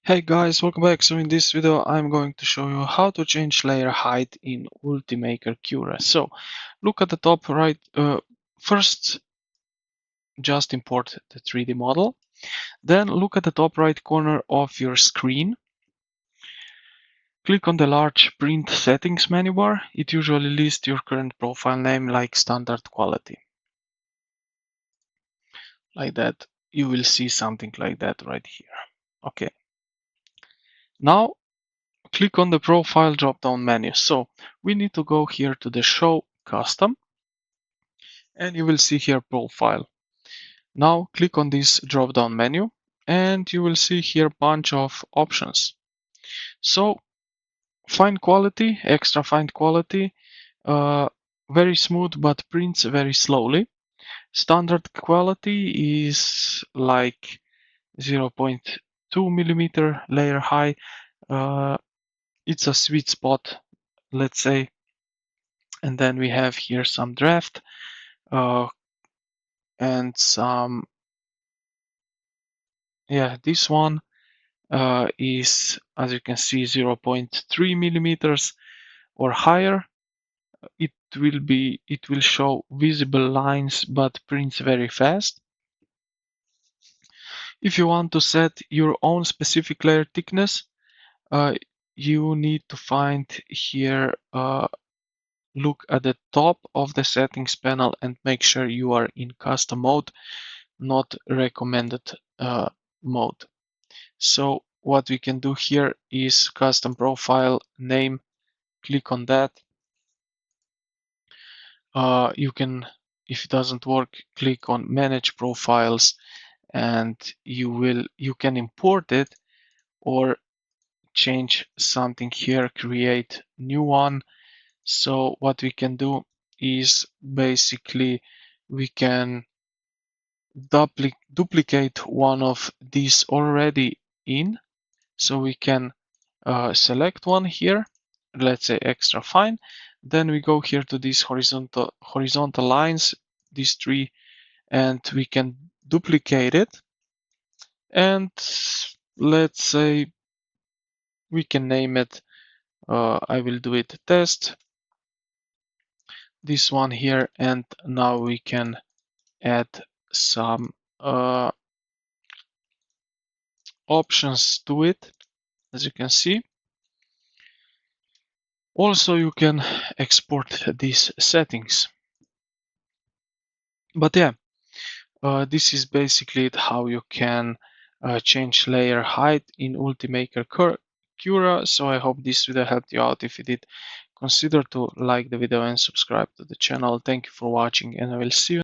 Hey guys, welcome back. So in this video I'm going to show you how to change layer height in Ultimaker Cura. So look at the top right. First just import the 3D model. Then look at the top right corner of your screen. Click on the large print settings menu bar. It usually lists your current profile name like standard quality. Like that. You will see something like that right here. Okay. Now click on the profile drop-down menu. So we need to go here to the show custom and you will see here profile. Now click on this drop-down menu and you will see here bunch of options. So fine quality, extra fine quality, uh, very smooth but prints very slowly. Standard quality is like 0.2 millimeter layer high. It's a sweet spot, let's say. And then we have here some draft and some, yeah, this one is, as you can see, 0.3 millimeters or higher. It will show visible lines but prints very fast. If you want to set your own specific layer thickness, you need to find here, look at the top of the settings panel and make sure you are in custom mode, not recommended mode. So what we can do here is custom profile name. Click on that. You can, if it doesn't work, click on manage profiles and you can import it or change something here, create new one. So what we can do is basically we can duplicate one of these already in. So we can select one here, let's say extra fine. Then we go here to these horizontal lines, these three, and we can duplicate it. And let's say we can name it, I will do it test, this one here, and now we can add some options to it, as you can see. Also, you can export these settings. But yeah, this is basically it, how you can change layer height in Ultimaker Cura. So I hope this video helped you out. If you did, consider to like the video and subscribe to the channel. Thank you for watching, and I will see you